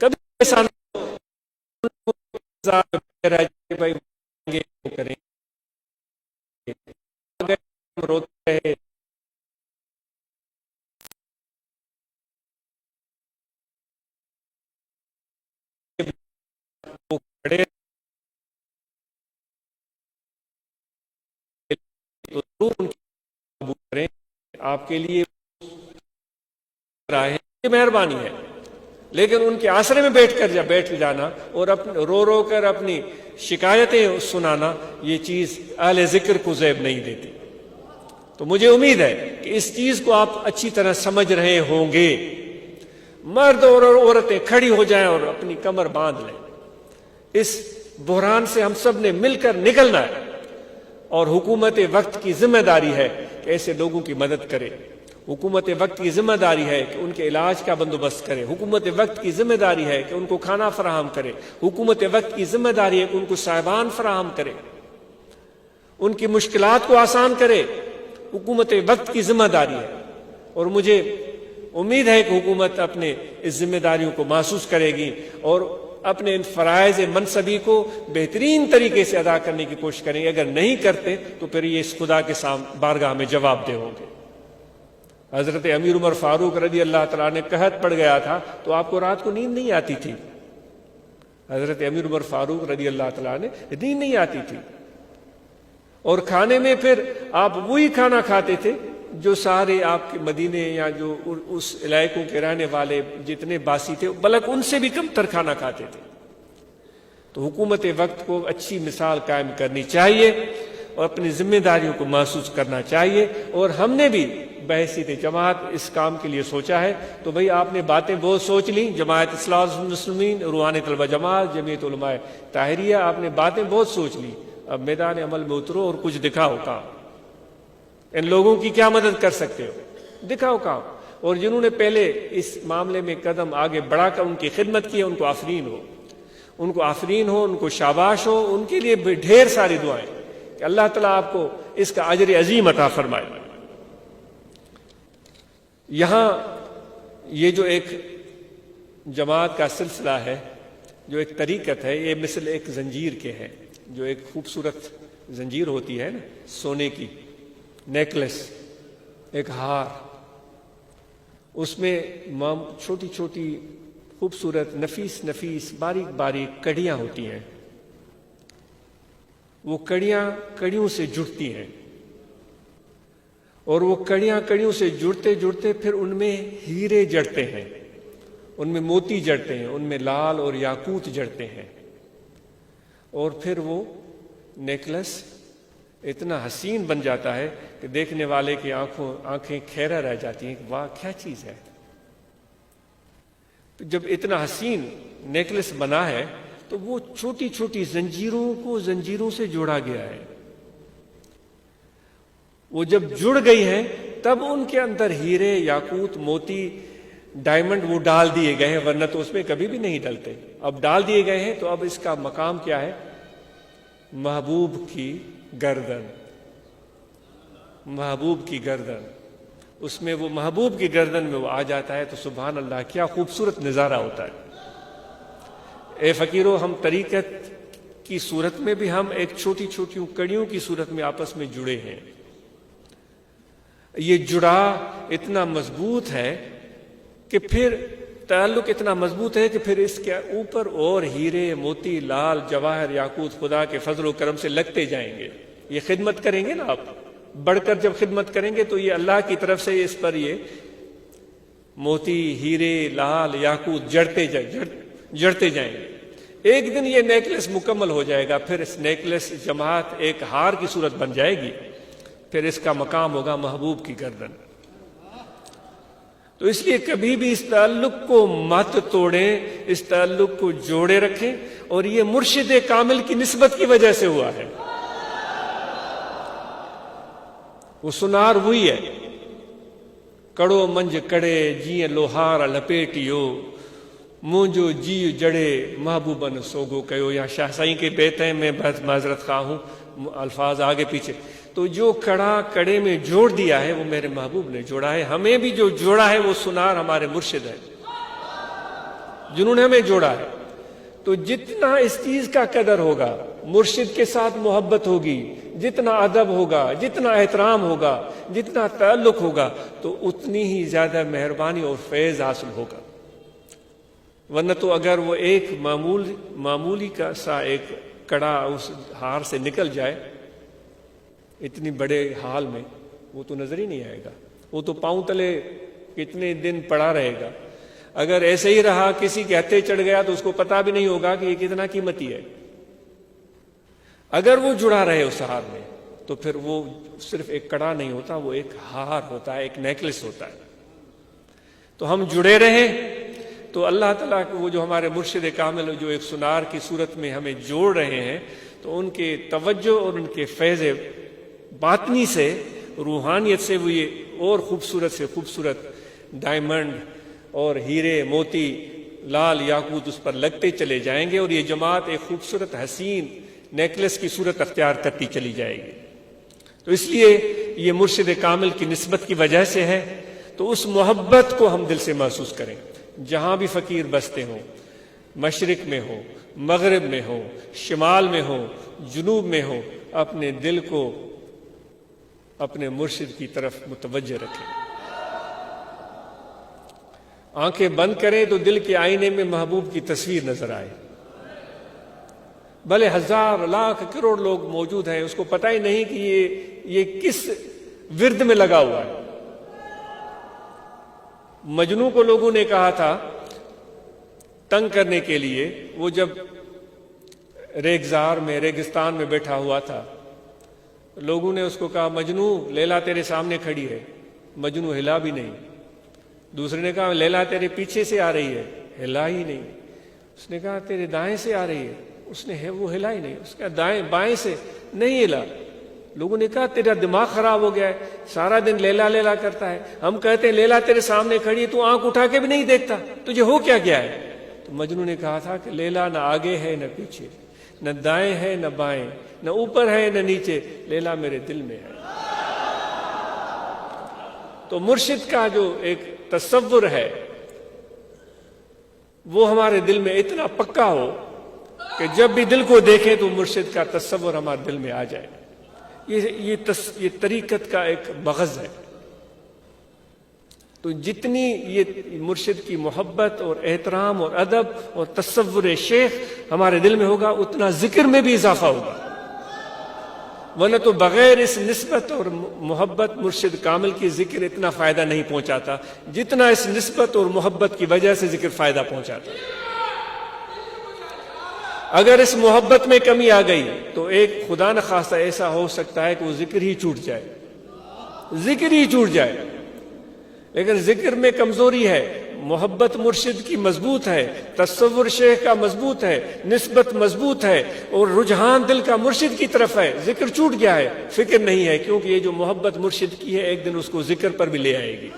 کبھی ایسا بھائی کریں روتے ہیں کھڑے تو کریں آپ کے لیے مہربانی ہے، لیکن ان کے آسرے میں بیٹھ جانا اور رو رو کر اپنی شکایتیں سنانا، یہ چیز اہل ذکر کو زیب نہیں دیتی۔ تو مجھے امید ہے کہ اس چیز کو آپ اچھی طرح سمجھ رہے ہوں گے۔ مرد اور عورتیں کھڑی ہو جائیں اور اپنی کمر باندھ لیں۔ اس بحران سے ہم سب نے مل کر نکلنا ہے، اور حکومت وقت کی ذمہ داری ہے کہ ایسے لوگوں کی مدد کرے۔ حکومت وقت کی ذمہ داری ہے کہ ان کے علاج کا بندوبست کرے۔ حکومت وقت کی ذمہ داری ہے کہ ان کو کھانا فراہم کرے۔ حکومت وقت کی ذمہ داری ہے کہ ان کو صاحبان فراہم کرے، ان کی مشکلات کو آسان کرے۔ حکومت وقت کی ذمہ داری ہے، اور مجھے امید ہے کہ حکومت اپنے اس ذمہ داریوں کو محسوس کرے گی اور اپنے ان فرائض منصبی کو بہترین طریقے سے ادا کرنے کی کوشش کریں گے۔ اگر نہیں کرتے تو پھر یہ اس خدا کے سامنے بارگاہ میں جواب دہ ہوں گے۔ حضرت امیر عمر فاروق رضی اللہ تعالیٰ نے قحط پڑ گیا تھا تو آپ کو رات کو نیند نہیں آتی تھی۔ حضرت امیر عمر فاروق رضی اللہ تعالیٰ نے نیند نہیں آتی تھی، اور کھانے میں پھر آپ وہی کھانا کھاتے تھے جو سارے آپ کے مدینے یا جو اس علاقوں کے رہنے والے جتنے باسی تھے بلکہ ان سے بھی کم تر کھانا کھاتے تھے۔ تو حکومت وقت کو اچھی مثال قائم کرنی چاہیے اور اپنی ذمہ داریوں کو محسوس کرنا چاہیے، اور ہم نے بھی بحیثیت جماعت اس کام کے لیے سوچا ہے۔ تو بھئی آپ نے باتیں بہت سوچ لیں، جماعت اصلاح المسلمین، روحانی طلبہ جماعت، جمعیت علماء طاہریہ، آپ نے باتیں بہت سوچ لی۔ اب میدان عمل میں اترو اور کچھ دکھاؤ کام۔ ان لوگوں کی کیا مدد کر سکتے ہو؟ دکھاؤ کام۔ اور جنہوں نے پہلے اس معاملے میں قدم آگے بڑھا کر ان کی خدمت کی ہے، ان کو آفرین ہو، ان کو آفرین ہو، ان کو شاباش ہو، ان کے لیے بھی ڈھیر ساری دعائیں کہ اللہ تعالیٰ آپ کو اس کا اجر عظیم عطا فرمائے۔ یہاں یہ جو ایک جماعت کا سلسلہ ہے، جو ایک طریقت ہے، یہ مثل ایک زنجیر کے ہے، جو ایک خوبصورت زنجیر ہوتی ہے نا سونے کی، نیکلس، ایک ہار، اس میں چھوٹی چھوٹی خوبصورت نفیس نفیس باریک باریک کڑیاں ہوتی ہیں۔ وہ کڑیاں کڑیوں سے جڑتی ہیں، اور وہ کڑیوں سے جڑتے جڑتے پھر ان میں ہیرے جڑتے ہیں، ان میں موتی جڑتے ہیں، ان میں لال اور یاقوت جڑتے ہیں، اور پھر وہ نیکلس اتنا حسین بن جاتا ہے کہ دیکھنے والے کی آنکھیں کھیرا رہ جاتی ہیں کہ واہ کیا چیز ہے۔ جب اتنا حسین نیکلس بنا ہے تو وہ چھوٹی چھوٹی زنجیروں سے جوڑا گیا ہے، وہ جب جڑ گئی ہیں تب ان کے اندر ہیرے، یاقوت، موتی، ڈائمنڈ وہ ڈال دیے گئے ہیں، ورنہ تو اس میں کبھی بھی نہیں ڈلتے۔ اب ڈال دیے گئے ہیں تو اب اس کا مقام کیا ہے؟ محبوب کی گردن، محبوب کی گردن، اس میں وہ محبوب کی گردن میں وہ آ جاتا ہے تو سبحان اللہ کیا خوبصورت نظارہ ہوتا ہے۔ اے فقیروں، ہم طریقت کی صورت میں بھی ہم ایک چھوٹی چھوٹی کڑیوں کی صورت میں آپس میں جڑے ہیں۔ یہ جڑا اتنا مضبوط ہے کہ پھر تعلق اتنا مضبوط ہے کہ پھر اس کے اوپر اور ہیرے، موتی، لال، جواہر، یاقوت خدا کے فضل و کرم سے لگتے جائیں گے۔ یہ خدمت کریں گے نا آپ، بڑھ کر جب خدمت کریں گے تو یہ اللہ کی طرف سے اس پر یہ موتی، ہیرے، لال، یاقوت جڑتے جائیں گے۔ ایک دن یہ نیکلس مکمل ہو جائے گا، پھر اس نیکلس جماعت ایک ہار کی صورت بن جائے گی، پھر اس کا مقام ہوگا محبوب کی گردن۔ تو اس لیے کبھی بھی اس تعلق کو مت توڑیں، اس تعلق کو جوڑے رکھیں، اور یہ مرشد کامل کی نسبت کی وجہ سے ہوا ہے۔ وہ سنار وہی ہے، کڑو منج کڑے جی لوہار لپیٹیو، مونجو جی جڑے محبوبن سوگو کہو۔ یا شاہ سائیں کے بیت ہیں، میں بہت معذرت خواہ ہوں، الفاظ آگے پیچھے۔ تو جو کڑا کڑے میں جوڑ دیا ہے وہ میرے محبوب نے جوڑا ہے، ہمیں بھی جو جوڑا ہے وہ سنار ہمارے مرشد ہے جنہوں نے ہمیں جوڑا ہے۔ تو جتنا اس چیز کا قدر ہوگا، مرشد کے ساتھ محبت ہوگی، جتنا ادب ہوگا، جتنا احترام ہوگا، جتنا تعلق ہوگا، تو اتنی ہی زیادہ مہربانی اور فیض حاصل ہوگا۔ ورنہ تو اگر وہ ایک معمولی کا سا ایک کڑا اس ہار سے نکل جائے اتنی بڑے حال میں، وہ تو نظر ہی نہیں آئے گا، وہ تو پاؤں تلے کتنے دن پڑا رہے گا۔ اگر ایسے ہی رہا، کسی کے ہتھے چڑھ گیا تو اس کو پتا بھی نہیں ہوگا کہ یہ کتنا قیمتی ہے۔ اگر وہ جڑا رہے اس ہار میں تو پھر وہ صرف ایک کڑا نہیں ہوتا، وہ ایک ہار ہوتا ہے، ایک نیکلس ہوتا ہے۔ تو ہم جڑے رہیں تو اللہ تعالیٰ وہ جو ہمارے مرشد کامل جو ایک سنار کی صورت میں ہمیں جوڑ رہے ہیں، تو ان کے توجہ اور ان کے فیض باطنی سے، روحانیت سے وہ یہ اور خوبصورت سے خوبصورت ڈائمنڈ اور ہیرے، موتی، لال، یاقوت اس پر لگتے چلے جائیں گے، اور یہ جماعت ایک خوبصورت حسین نیکلس کی صورت اختیار کرتی چلی جائے گی۔ تو اس لیے یہ مرشد کامل کی نسبت کی وجہ سے ہے۔ تو اس محبت کو ہم دل سے محسوس کریں، جہاں بھی فقیر بستے ہوں، مشرق میں ہو، مغرب میں ہو، شمال میں ہو، جنوب میں ہو، اپنے دل کو اپنے مرشد کی طرف متوجہ رکھیں۔ آنکھیں بند کریں تو دل کے آئینے میں محبوب کی تصویر نظر آئے۔ بھلے ہزار، لاکھ، کروڑ لوگ موجود ہیں، اس کو پتہ ہی نہیں کہ یہ کس ورد میں لگا ہوا ہے۔ مجنوں کو لوگوں نے کہا تھا تنگ کرنے کے لیے، وہ جب ریگزار میں، ریگستان میں بیٹھا ہوا تھا، لوگوں نے اس کو کہا مجنوں لیلا تیرے سامنے کھڑی ہے، مجنوں ہلا بھی نہیں۔ دوسرے نے کہا لیلا تیرے پیچھے سے آ رہی ہے، ہلا ہی نہیں۔ اس نے کہا تیرے دائیں سے آ رہی ہے، اس نے وہ ہلا ہی نہیں۔ اس کا دائیں بائیں سے نہیں ہلا۔ لوگوں نے کہا تیرا دماغ خراب ہو گیا ہے، سارا دن لیلا لیلا کرتا ہے، ہم کہتے ہیں لیلا تیرے سامنے کھڑی ہے، تو آنکھ اٹھا کے بھی نہیں دیکھتا، تجھے ہو کیا گیا ہے؟ تو مجنوں نے کہا تھا کہ لیلا نہ آگے ہے نہ پیچھے، نہ دائیں ہے نہ بائیں، نہ اوپر ہے نہ نیچے، لیلا میرے دل میں ہے۔ تو مرشد کا جو ایک تصور ہے وہ ہمارے دل میں اتنا پکا ہو کہ جب بھی دل کو دیکھیں تو مرشد کا تصور ہمارے دل میں آ جائے۔ یہ طریقت کا ایک مغز ہے۔ تو جتنی یہ مرشد کی محبت اور احترام اور ادب اور تصور شیخ ہمارے دل میں ہوگا، اتنا ذکر میں بھی اضافہ ہوگا، ورنہ تو بغیر اس نسبت اور محبت مرشد کامل کی ذکر اتنا فائدہ نہیں پہنچاتا جتنا اس نسبت اور محبت کی وجہ سے ذکر فائدہ پہنچاتا. اگر اس محبت میں کمی آ گئی تو ایک خدا نخواستہ ایسا ہو سکتا ہے کہ وہ ذکر ہی چھوٹ جائے، ذکر ہی چھوٹ جائے. لیکن ذکر میں کمزوری ہے، محبت مرشد کی مضبوط ہے، تصور شیخ کا مضبوط ہے، نسبت مضبوط ہے، اور رجحان دل کا مرشد کی طرف ہے. ذکر چھوٹ گیا ہے، فکر نہیں ہے، کیونکہ یہ جو محبت مرشد کی ہے ایک دن اس کو ذکر پر بھی لے آئے گی.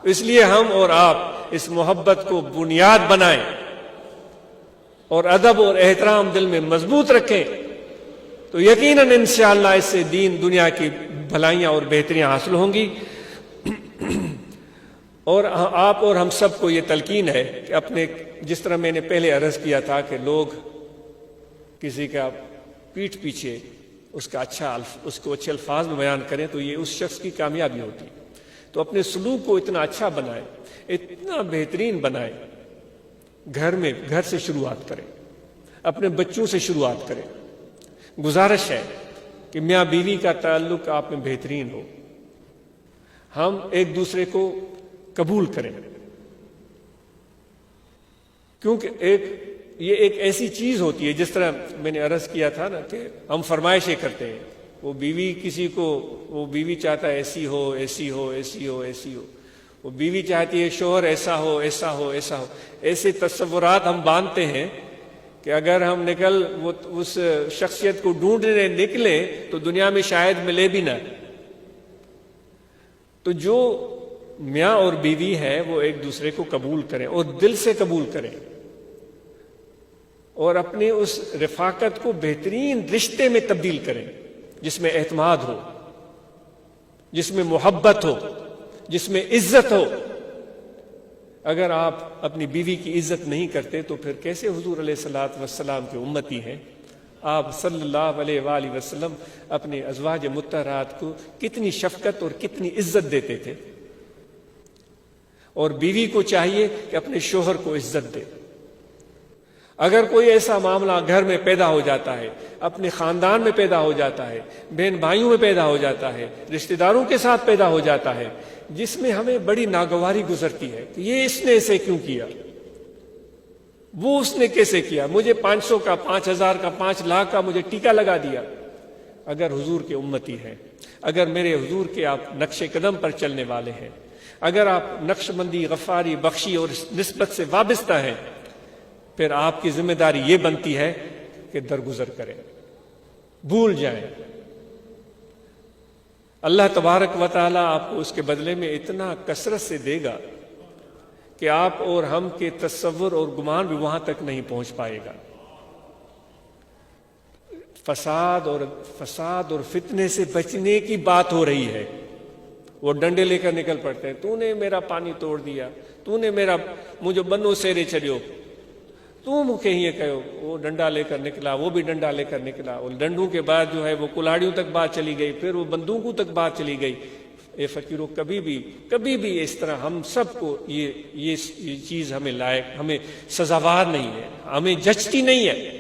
اس لیے ہم اور آپ اس محبت کو بنیاد بنائیں اور ادب اور احترام دل میں مضبوط رکھیں، تو یقیناً انشاءاللہ اس سے دین دنیا کی بھلائیاں اور بہتریاں حاصل ہوں گی. اور آپ اور ہم سب کو یہ تلقین ہے کہ اپنے، جس طرح میں نے پہلے عرض کیا تھا کہ لوگ کسی کا پیٹھ پیچھے اس کو اچھے الفاظ میں بیان کریں تو یہ اس شخص کی کامیابی ہوتی. تو اپنے سلوک کو اتنا اچھا بنائیں، اتنا بہترین بنائیں. گھر سے شروعات کریں، اپنے بچوں سے شروعات کریں. گزارش ہے کہ میاں بیوی کا تعلق آپ میں بہترین ہو، ہم ایک دوسرے کو قبول کریں، کیونکہ یہ ایک ایسی چیز ہوتی ہے، جس طرح میں نے عرض کیا تھا نا کہ ہم فرمائشیں کرتے ہیں. وہ بیوی چاہتا ہے ایسی ہو ایسی ہو ایسی ہو ایسی ہو، وہ بیوی چاہتی ہے شوہر ایسا ہو ایسا ہو ایسا ہو. ایسے تصورات ہم باندھتے ہیں کہ اگر ہم اس شخصیت کو ڈھونڈنے نکلیں تو دنیا میں شاید ملے بھی نہ. تو جو میاں اور بیوی ہے وہ ایک دوسرے کو قبول کریں اور دل سے قبول کریں، اور اپنی اس رفاقت کو بہترین رشتے میں تبدیل کریں جس میں اعتماد ہو، جس میں محبت ہو، جس میں عزت ہو. اگر آپ اپنی بیوی کی عزت نہیں کرتے تو پھر کیسے حضور علیہ الصلوۃ والسلام کے امتی ہیں؟ آپ صلی اللہ علیہ وآلہ وسلم اپنے ازواج مطہرات کو کتنی شفقت اور کتنی عزت دیتے تھے، اور بیوی کو چاہیے کہ اپنے شوہر کو عزت دے. اگر کوئی ایسا معاملہ گھر میں پیدا ہو جاتا ہے، اپنے خاندان میں پیدا ہو جاتا ہے، بہن بھائیوں میں پیدا ہو جاتا ہے، رشتہ داروں کے ساتھ پیدا ہو جاتا ہے، جس میں ہمیں بڑی ناگواری گزرتی ہے کہ یہ اس نے ایسے کیوں کیا، وہ اس نے کیسے کیا، مجھے 500 کا 5000 کا 5 لاکھ کا مجھے ٹیکہ لگا دیا. اگر حضور کے امتی ہیں، اگر میرے حضور کے آپ نقش قدم پر چلنے والے ہیں، اگر آپ نقش بندی، غفاری، بخشی اور نسبت سے وابستہ ہیں، پھر آپ کی ذمہ داری یہ بنتی ہے کہ درگزر کریں، بھول جائیں. اللہ تبارک و تعالیٰ آپ کو اس کے بدلے میں اتنا کثرت سے دے گا کہ آپ اور ہم کے تصور اور گمان بھی وہاں تک نہیں پہنچ پائے گا. فساد اور فتنے سے بچنے کی بات ہو رہی ہے. وہ ڈنڈے لے کر نکل پڑتے ہیں، تو نے میرا پانی توڑ دیا، تو نے مجھے بنو سیرے چڑھیو، تو مکھے ہی کہو. وہ ڈنڈا لے کر نکلا، وہ بھی ڈنڈا لے کر نکلا، اور ڈنڈوں کے بعد جو ہے وہ کلاڑیوں تک بات چلی گئی، پھر وہ بندوقوں تک بات چلی گئی. اے فقیرو، کبھی بھی اس طرح ہم سب کو یہ چیز ہمیں لائق، ہمیں سزاوار نہیں ہے، ہمیں جچتی نہیں ہے.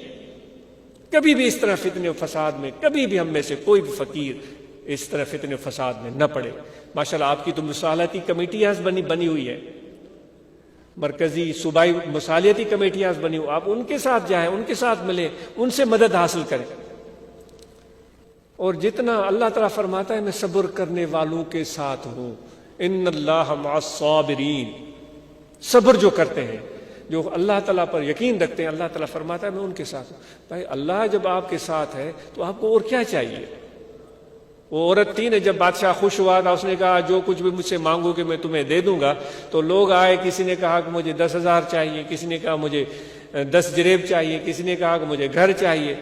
کبھی بھی اس طرح فتنے و فساد میں کبھی بھی ہم میں سے کوئی بھی فقیر اس طرح فتنے و فساد میں نہ پڑے. ماشاءاللہ آپ کی تو مصالحتی کمیٹیاں بنی ہوئی ہے، مرکزی صوبائی مصالحتی کمیٹیاں بنی ہوئی. آپ ان کے ساتھ جائیں، ان کے ساتھ ملیں، ان سے مدد حاصل کریں. اور جتنا اللہ تعالیٰ فرماتا ہے میں صبر کرنے والوں کے ساتھ ہوں، ان اللہ مع الصابرین. صبر جو کرتے ہیں، جو اللہ تعالیٰ پر یقین رکھتے ہیں، اللہ تعالیٰ فرماتا ہے میں ان کے ساتھ ہوں. بھائی اللہ جب آپ کے ساتھ ہے تو آپ کو اور کیا چاہیے؟ وہ عورت تھی نے جب بادشاہ خوش ہوا تھا، اس نے کہا جو کچھ بھی مجھ سے مانگو کہ میں تمہیں دے دوں گا. تو لوگ آئے، کسی نے کہا کہ مجھے 10,000 چاہیے، کسی نے کہا مجھے 10 جریب چاہیے، کسی نے کہا کہ مجھے گھر چاہیے،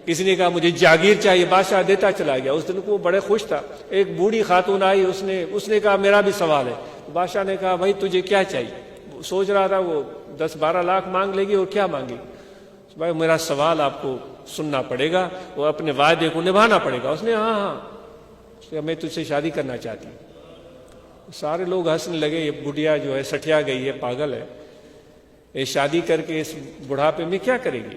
کسی نے کہا مجھے جاگیر چاہیے. بادشاہ دیتا چلا گیا. اس دن کو وہ بڑے خوش تھا. ایک بوڑھی خاتون آئی، اس نے کہا میرا بھی سوال ہے. بادشاہ نے کہا بھائی تجھے کیا چاہیے؟ سوچ رہا تھا وہ 10-12 لاکھ مانگ لے گی اور کیا مانگی. بھائی میرا سوال آپ کو سننا پڑے گا، وہ اپنے وعدے کو نبھانا پڑے گا. اس نے ہاں میں تجھ سے شادی کرنا چاہتی ہوں. سارے لوگ ہنسنے لگے، یہ بڑھیا جو ہے سٹیا گئی ہے، پاگل ہے، یہ شادی کر کے اس بڑھاپے میں کیا کرے گی.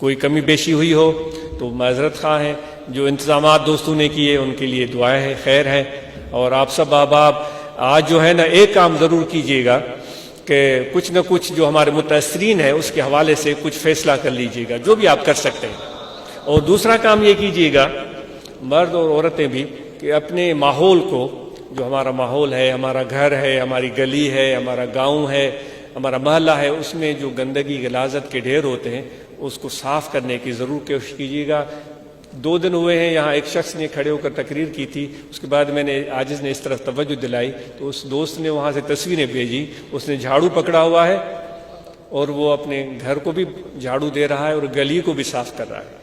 کوئی کمی بیشی ہوئی ہو تو معذرت خواہ ہیں. جو انتظامات دوستوں نے کیے ان کے لیے دعائیں ہیں، خیر ہے. اور آپ سب احباب آج جو ہے نا ایک کام ضرور کیجیے گا کہ کچھ نہ کچھ جو ہمارے متاثرین ہیں اس کے حوالے سے کچھ فیصلہ کر لیجیے گا، جو بھی آپ کر سکتے ہیں. اور دوسرا کام یہ کیجیے گا مرد اور عورتیں بھی کہ اپنے ماحول کو، جو ہمارا ماحول ہے، ہمارا گھر ہے، ہماری گلی ہے، ہمارا گاؤں ہے، ہمارا محلہ ہے، اس میں جو گندگی غلاظت کے ڈھیر ہوتے ہیں اس کو صاف کرنے کی ضرور کوشش کیجیے گا. 2 دن ہوئے ہیں یہاں ایک شخص نے کھڑے ہو کر تقریر کی تھی، اس کے بعد میں نے عاجز نے اس طرف توجہ دلائی تو اس دوست نے وہاں سے تصویریں بھیجی. اس نے جھاڑو پکڑا ہوا ہے اور وہ اپنے گھر کو بھی جھاڑو دے رہا ہے اور گلی کو بھی صاف کر رہا ہے،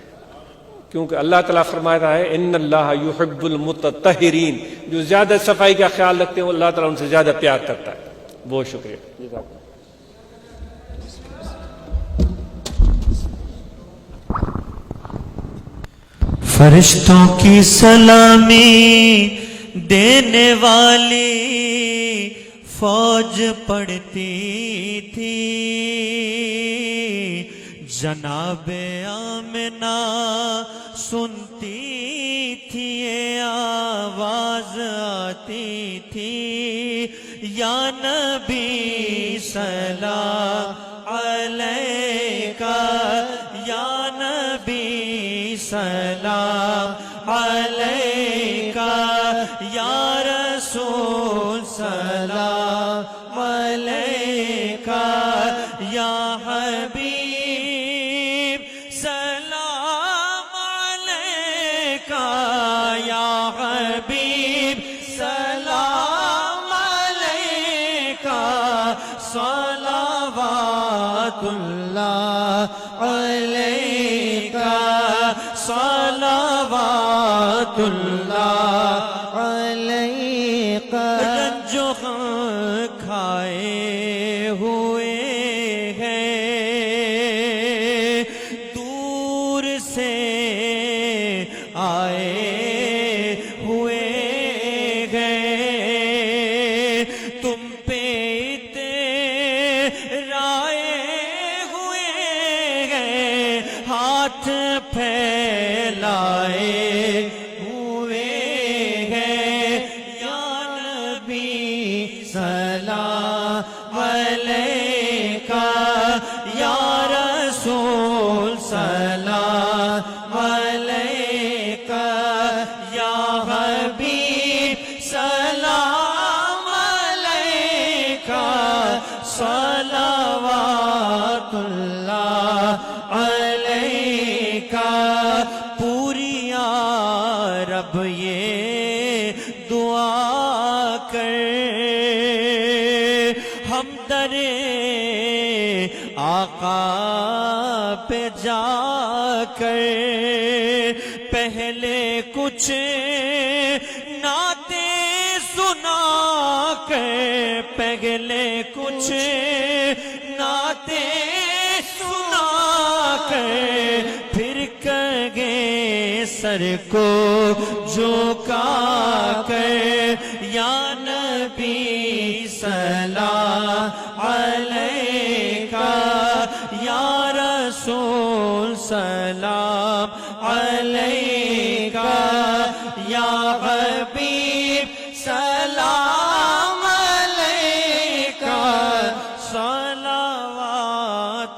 کیونکہ اللہ تعالیٰ فرما رہا ہے ان اللہ یحب المتطہرین، جو زیادہ صفائی کا خیال رکھتے ہیں وہ اللہ تعالیٰ ان سے زیادہ پیار کرتا ہے. بہت شکریہ.
فرشتوں کی سلامی دینے والی فوج پڑتی تھی، جناب آمنہ سنتی تھی، یہ آواز آتی تھی، یا نبی سلام علیکہ، یا نبی سلام علیکہ، یا رسول سلام علیکہ، یا حبیب سلام علیکہ، یا حبیب سلام علیکہ، صلوات اللہ علیکہ، صلوات اللہ علیکہ. رنج و غم کھائے ہوئے ہیں، دور سے آئے ہوئے ہیں، تم پہ اترائے ہوئے ہیں، ہاتھ پھیلائے ہوئے ہیں، یا نبی سلام علیکہ، یا رسول سلام علیکہ، یا حبیب سلام علیکہ، صلوات اللہ علیکہ. پوری عرب یہ دعا کر، ہم در آقا پہ جا کر پہلے کچھ نعتیں سنا کر، پہلے کچھ نعتیں سنا کر، پھر کگے سر کو جھکا کر، یا نبی سلام علیکہ، یا رسول سلام علیکہ، یا حبیب سلام علیکہ، صلوات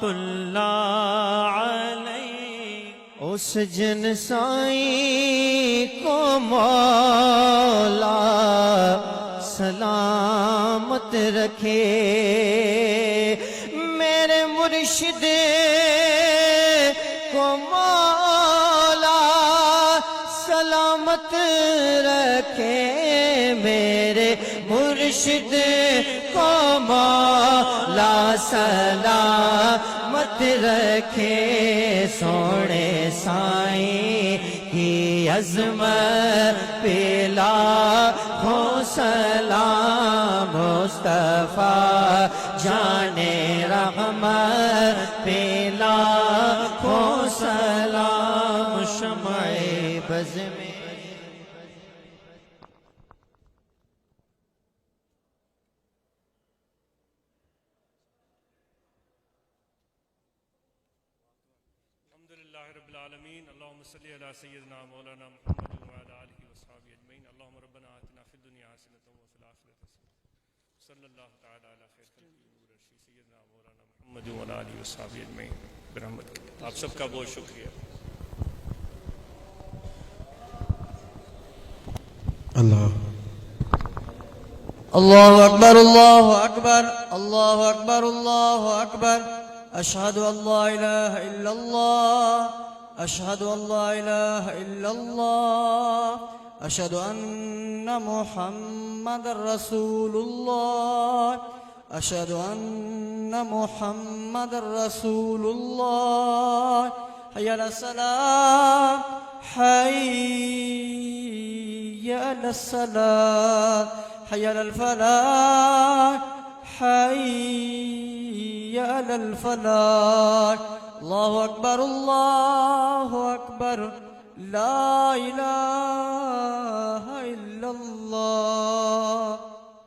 اللہ علیکہ. اس جن سائیں کو مولا سلامت رکھے، میرے مرشد کو مولا سلامت رکھے، میرے مرشد کو مولا سلامت رکھے. سونے سائیں کی عظمت پہ لاکھوں سلام، مصطفیٰ جانے رحمت پہ لاکھوں سلام. شمع بز میں
رب العالمین. اللہم صلی علی سیدنا مولانا محمد وعلی آلہ وصحبہ اجمعین. اللہم ربنا آتنا فی الدنیا حسنۃ وفی الآخرۃ حسنۃ. صلی اللہ تعالی علی خیر خلقہ نور عرشی سیدنا مولانا محمد وعلی آلہ وصحبہ اجمعین برحمتک. آپ سب کا بہت شکریہ.
اللہ اکبر اللہ اکبر اللہ اکبر اللہ اکبر. اشہد ان لا الہ الا اللہ اشہد ان لا الہ الا اللہ اشہد ان محمد رسول اللہ اشہد ان محمد رسول اللہ. حی علی الصلاۃ حی علی الصلاۃ حی علی الفلاح حی علی الفلاح. اللہ اکبر اللہ اکبر لا الہ الا اللہ.